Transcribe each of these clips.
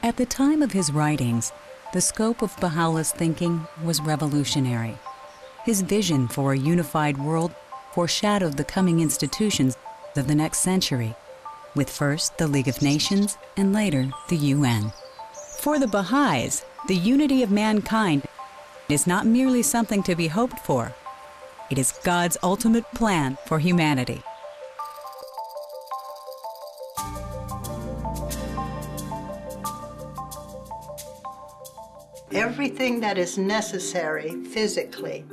At the time of his writings, the scope of Baha'u'llah's thinking was revolutionary. His vision for a unified world foreshadowed the coming institutions of the next century, with first the League of Nations and later the UN. For the Baha'is, the unity of mankind is not merely something to be hoped for. It is God's ultimate plan for humanity. Everything that is necessary physically,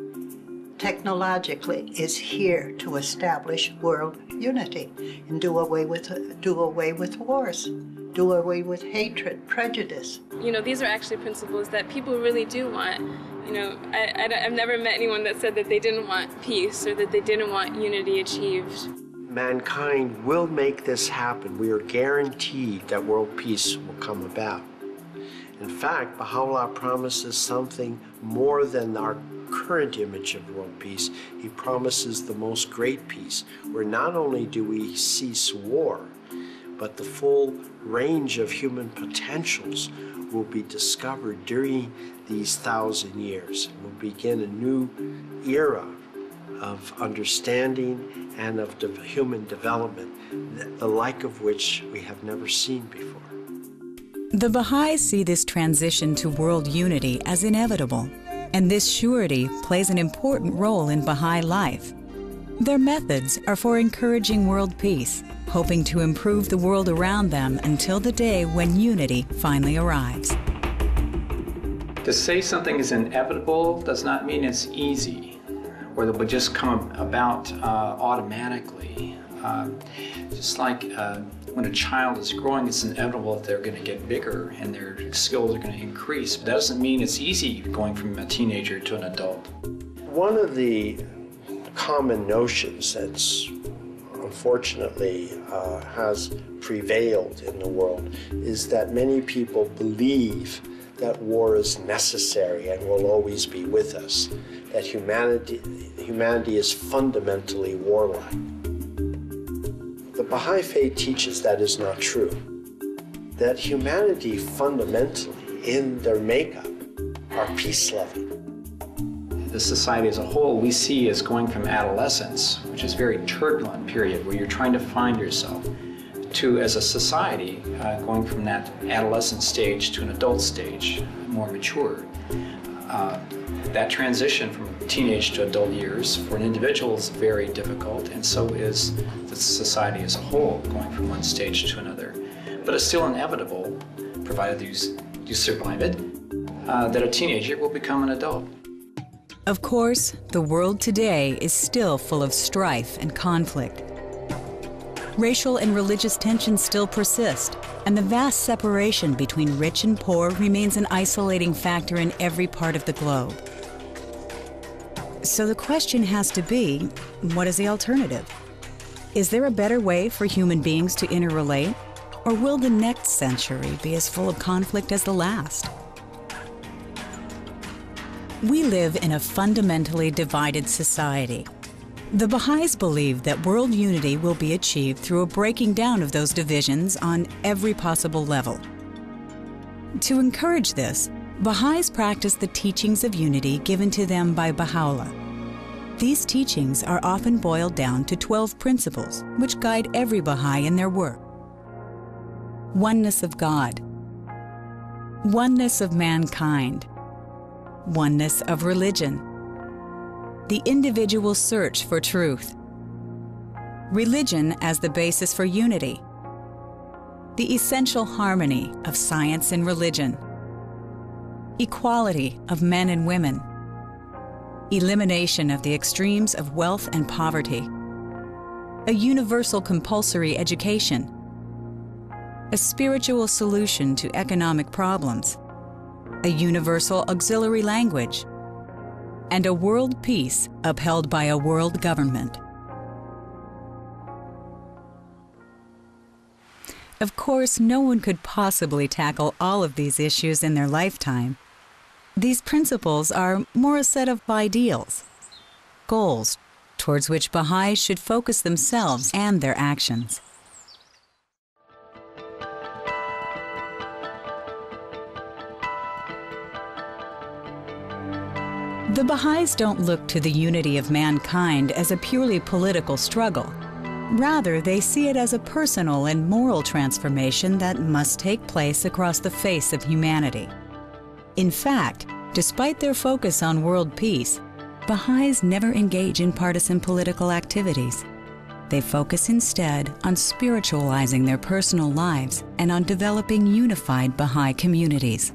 technologically, is here to establish world unity and do away with wars, do away with hatred, prejudice. You know, these are actually principles that people really do want. You know, I've never met anyone that said that they didn't want peace or that they didn't want unity achieved. Mankind will make this happen. We are guaranteed that world peace will come about. In fact, Baha'u'llah promises something more than our current image of world peace. He promises the most great peace, where not only do we cease war, but the full range of human potentials will be discovered during these 1,000 years. We'll begin a new era of understanding and of human development, the like of which we have never seen before. The Baha'is see this transition to world unity as inevitable, and this surety plays an important role in Baha'i life. Their methods are for encouraging world peace, hoping to improve the world around them until the day when unity finally arrives. To say something is inevitable does not mean it's easy, or that it would just come about automatically. Just like when a child is growing, it's inevitable that they're going to get bigger and their skills are going to increase. But that doesn't mean it's easy going from a teenager to an adult. One of the common notions that's unfortunately has prevailed in the world is that many people believe that war is necessary and will always be with us, that humanity is fundamentally warlike. The Baha'i faith teaches that is not true, that humanity fundamentally in their makeup are peace-loving. The society as a whole we see as going from adolescence, which is a very turbulent period where you're trying to find yourself, to as a society going from that adolescent stage to an adult stage, more mature. That transition from teenage to adult years for an individual is very difficult, and so is the society as a whole going from one stage to another. But it's still inevitable, provided you survive it, that a teenager will become an adult. Of course, the world today is still full of strife and conflict. Racial and religious tensions still persist, and the vast separation between rich and poor remains an isolating factor in every part of the globe. So the question has to be, what is the alternative? Is there a better way for human beings to interrelate, or will the next century be as full of conflict as the last? We live in a fundamentally divided society. The Baha'is believe that world unity will be achieved through a breaking down of those divisions on every possible level. To encourage this, Baha'is practice the teachings of unity given to them by Baha'u'llah. These teachings are often boiled down to 12 principles which guide every Baha'i in their work. Oneness of God, oneness of mankind, oneness of religion, the individual search for truth, religion as the basis for unity, the essential harmony of science and religion, equality of men and women, elimination of the extremes of wealth and poverty, a universal compulsory education, a spiritual solution to economic problems, a universal auxiliary language, and a world peace upheld by a world government. Of course, no one could possibly tackle all of these issues in their lifetime. These principles are more a set of ideals, goals, towards which Baha'is should focus themselves and their actions. The Baha'is don't look to the unity of mankind as a purely political struggle. Rather, they see it as a personal and moral transformation that must take place across the face of humanity. In fact, despite their focus on world peace, Baha'is never engage in partisan political activities. They focus instead on spiritualizing their personal lives and on developing unified Baha'i communities.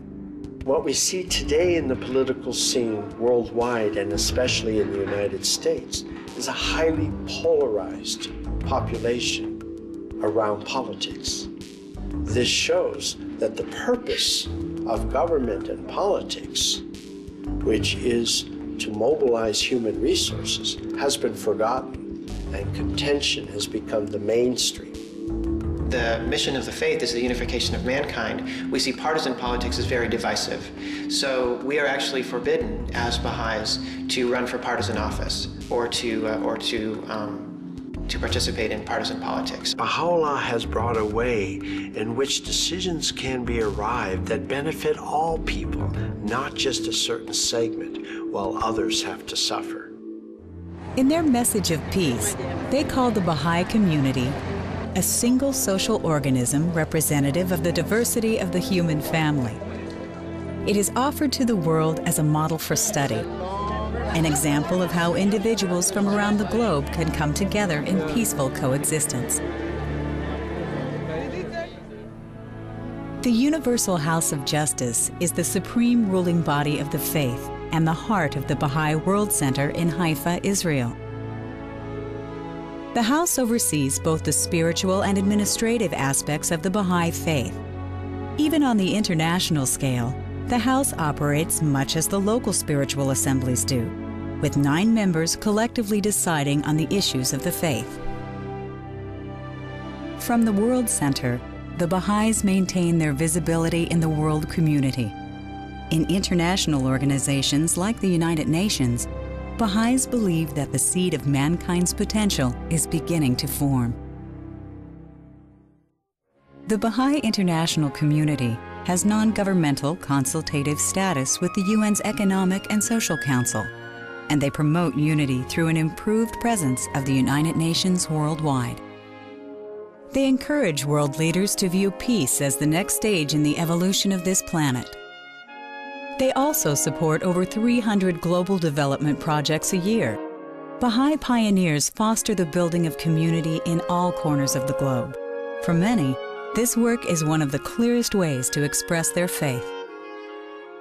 What we see today in the political scene worldwide, and especially in the United States, is a highly polarized population around politics. This shows that the purpose of government and politics, which is to mobilize human resources, has been forgotten, and contention has become the mainstream. The mission of the faith is the unification of mankind. We see partisan politics as very divisive. So we are actually forbidden as Baha'is to run for partisan office or to participate in partisan politics. Baha'u'llah has brought a way in which decisions can be arrived that benefit all people, not just a certain segment, while others have to suffer. In their message of peace, they call the Baha'i community a single social organism representative of the diversity of the human family. It is offered to the world as a model for study, an example of how individuals from around the globe can come together in peaceful coexistence. The Universal House of Justice is the supreme ruling body of the faith and the heart of the Baha'i World Center in Haifa, Israel. The House oversees both the spiritual and administrative aspects of the Baha'i faith. Even on the international scale, the House operates much as the local spiritual assemblies do, with 9 members collectively deciding on the issues of the faith. From the World Center, the Baha'is maintain their visibility in the world community. In international organizations like the United Nations, Baha'is believe that the seed of mankind's potential is beginning to form. The Baha'i international community has non-governmental consultative status with the UN's Economic and Social Council, and they promote unity through an improved presence of the United Nations worldwide. They encourage world leaders to view peace as the next stage in the evolution of this planet. They also support over 300 global development projects a year. Baha'i pioneers foster the building of community in all corners of the globe. For many, this work is one of the clearest ways to express their faith.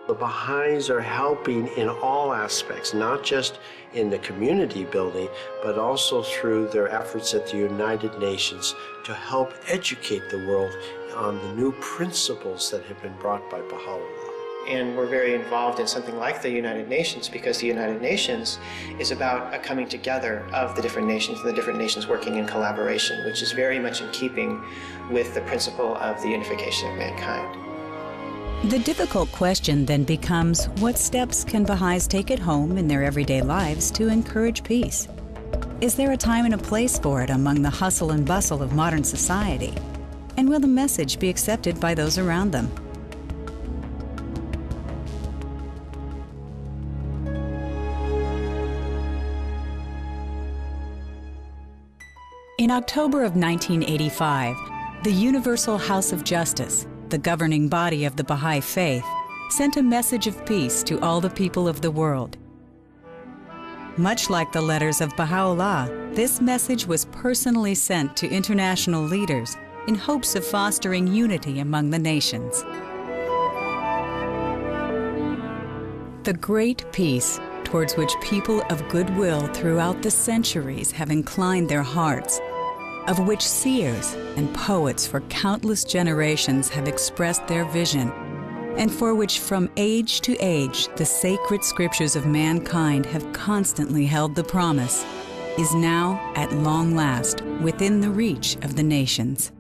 The Baha'is are helping in all aspects, not just in the community building, but also through their efforts at the United Nations to help educate the world on the new principles that have been brought by Baha'u'llah. And we're very involved in something like the United Nations because the United Nations is about a coming together of the different nations and the different nations working in collaboration, which is very much in keeping with the principle of the unification of mankind. The difficult question then becomes, what steps can Baha'is take at home in their everyday lives to encourage peace? Is there a time and a place for it among the hustle and bustle of modern society? And will the message be accepted by those around them? In October of 1985, the Universal House of Justice, the governing body of the Baha'i faith, sent a message of peace to all the people of the world. Much like the letters of Baha'u'llah, this message was personally sent to international leaders in hopes of fostering unity among the nations. The great peace towards which people of goodwill throughout the centuries have inclined their hearts, of which seers and poets for countless generations have expressed their vision, and for which from age to age the sacred scriptures of mankind have constantly held the promise, is now, at long last, within the reach of the nations.